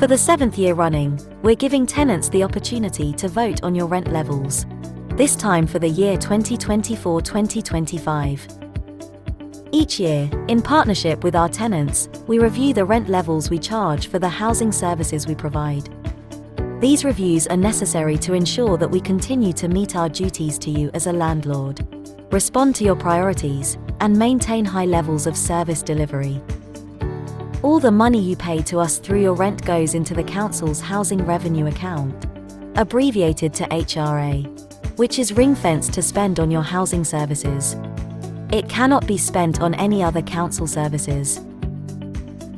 For the 7th year running, we're giving tenants the opportunity to vote on your rent levels. This time for the year 2024-2025. Each year, in partnership with our tenants, we review the rent levels we charge for the housing services we provide. These reviews are necessary to ensure that we continue to meet our duties to you as a landlord, respond to your priorities, and maintain high levels of service delivery. All the money you pay to us through your rent goes into the council's housing revenue account, abbreviated to HRA, which is ring-fenced to spend on your housing services. It cannot be spent on any other council services.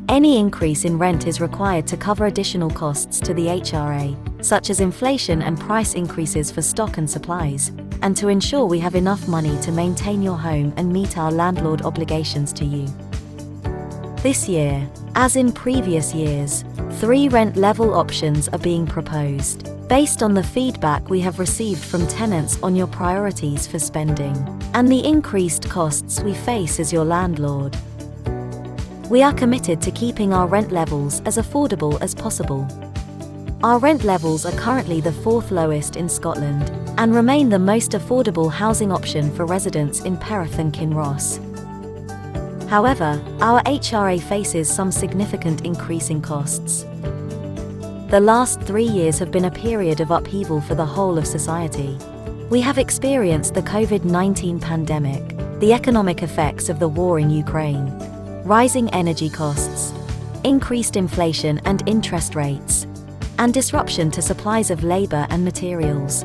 Any increase in rent is required to cover additional costs to the HRA, such as inflation and price increases for stock and supplies, and to ensure we have enough money to maintain your home and meet our landlord obligations to you. This year, as in previous years, 3 rent level options are being proposed, based on the feedback we have received from tenants on your priorities for spending, and the increased costs we face as your landlord. We are committed to keeping our rent levels as affordable as possible. Our rent levels are currently the 4th lowest in Scotland, and remain the most affordable housing option for residents in Perth and Kinross. However, our HRA faces some significant increase in costs. The last 3 years have been a period of upheaval for the whole of society. We have experienced the COVID-19 pandemic, the economic effects of the war in Ukraine, rising energy costs, increased inflation and interest rates, and disruption to supplies of labor and materials.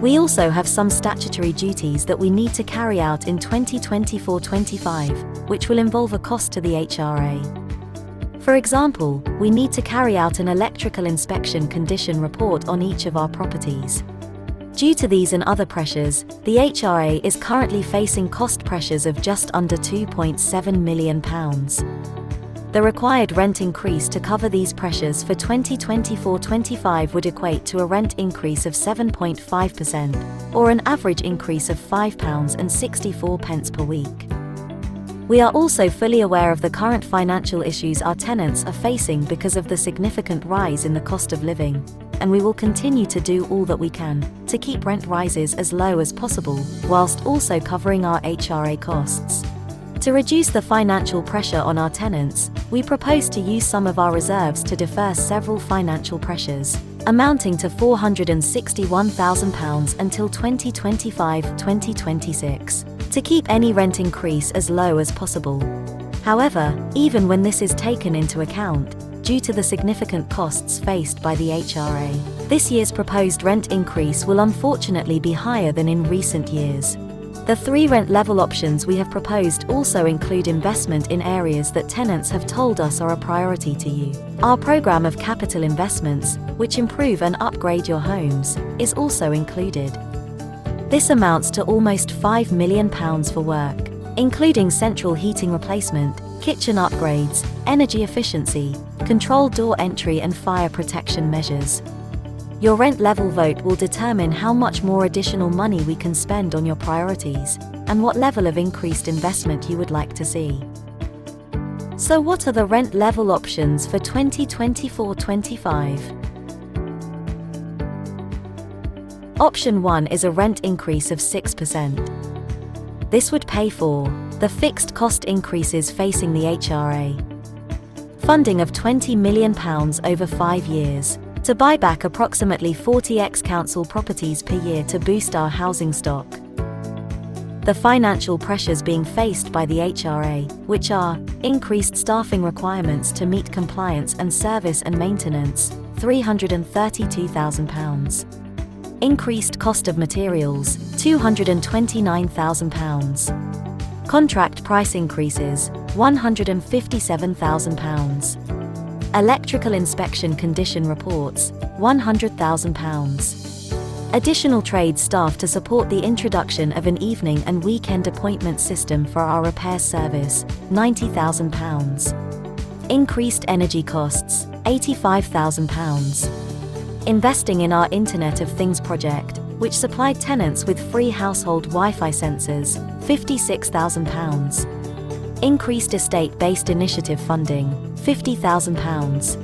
We also have some statutory duties that we need to carry out in 2024-25, which will involve a cost to the HRA. For example, we need to carry out an electrical inspection condition report on each of our properties. Due to these and other pressures, the HRA is currently facing cost pressures of just under £2.7 million. The required rent increase to cover these pressures for 2024-25 would equate to a rent increase of 7.5%, or an average increase of £5.64 per week. We are also fully aware of the current financial issues our tenants are facing because of the significant rise in the cost of living, and we will continue to do all that we can to keep rent rises as low as possible, whilst also covering our HRA costs. To reduce the financial pressure on our tenants, we propose to use some of our reserves to defer several financial pressures, amounting to £461,000 until 2025-2026. to keep any rent increase as low as possible. However, even when this is taken into account, due to the significant costs faced by the HRA, this year's proposed rent increase will unfortunately be higher than in recent years. The 3 rent level options we have proposed also include investment in areas that tenants have told us are a priority to you. Our program of capital investments, which improve and upgrade your homes, is also included. This amounts to almost £5 million for work, including central heating replacement, kitchen upgrades, energy efficiency, controlled door entry and fire protection measures. Your rent level vote will determine how much more additional money we can spend on your priorities, and what level of increased investment you would like to see. So what are the rent level options for 2024-25? Option 1 is a rent increase of 6%. This would pay for the fixed cost increases facing the HRA, funding of £20 million over 5 years, to buy back approximately 40 ex-council properties per year to boost our housing stock. The financial pressures being faced by the HRA, which are increased staffing requirements to meet compliance and service and maintenance, £332,000. Increased cost of materials, £229,000. Contract price increases, £157,000. Electrical inspection condition reports, £100,000. Additional trade staff to support the introduction of an evening and weekend appointment system for our repair service, £90,000. Increased energy costs, £85,000. Investing in our Internet of Things project, which supplied tenants with free household Wi-Fi sensors, £56,000. Increased estate-based initiative funding, £50,000.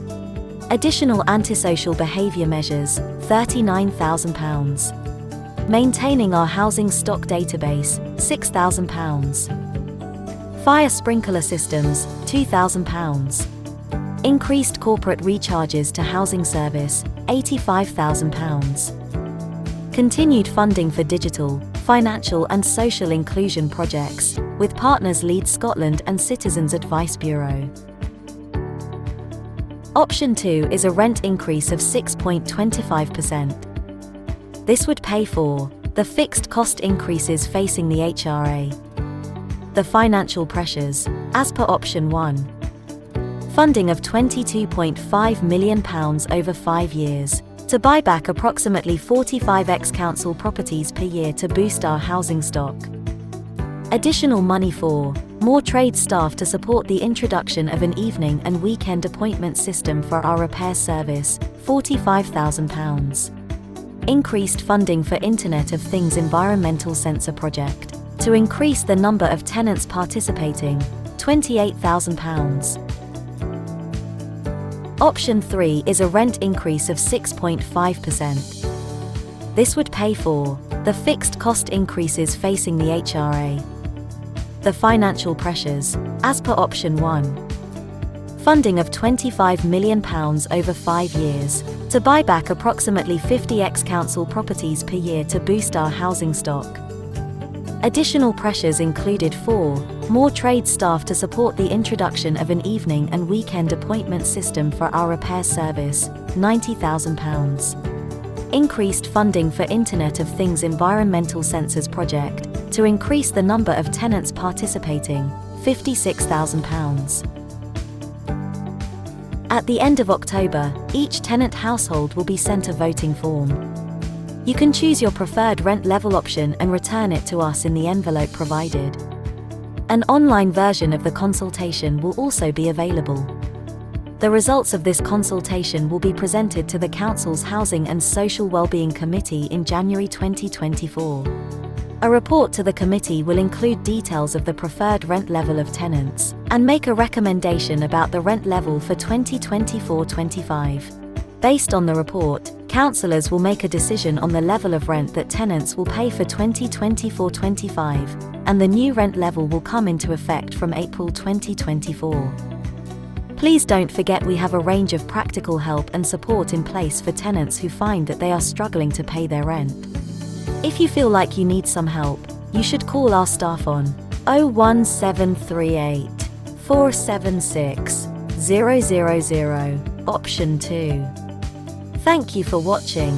Additional antisocial behaviour measures, £39,000. Maintaining our housing stock database, £6,000. Fire sprinkler systems, £2,000. Increased corporate recharges to housing service, £85,000. Continued funding for digital, financial and social inclusion projects, with partners Lead Scotland and Citizens Advice Bureau. Option 2 is a rent increase of 6.25%. This would pay for the fixed cost increases facing the HRA, the financial pressures, as per option 1. Funding of £22.5 million over 5 years, to buy back approximately 45 ex-council properties per year to boost our housing stock. Additional money for more trade staff to support the introduction of an evening and weekend appointment system for our repair service, £45,000. Increased funding for Internet of Things environmental sensor project, to increase the number of tenants participating, £28,000. Option 3 is a rent increase of 6.5%. This would pay for the fixed cost increases facing the HRA, the financial pressures, as per option 1. Funding of £25 million over 5 years, to buy back approximately 50 ex-council properties per year to boost our housing stock. Additional pressures included for more trade staff to support the introduction of an evening and weekend appointment system for our repair service, £90,000. Increased funding for Internet of Things environmental sensors project, to increase the number of tenants participating, £56,000. At the end of October, each tenant household will be sent a voting form. You can choose your preferred rent level option and return it to us in the envelope provided. An online version of the consultation will also be available. The results of this consultation will be presented to the Council's Housing and Social Wellbeing Committee in January 2024. A report to the committee will include details of the preferred rent level of tenants, and make a recommendation about the rent level for 2024-25. Based on the report, councillors will make a decision on the level of rent that tenants will pay for 2024-25, and the new rent level will come into effect from April 2024. Please don't forget we have a range of practical help and support in place for tenants who find that they are struggling to pay their rent. If you feel like you need some help, you should call our staff on 01738 476 000, option 2. Thank you for watching.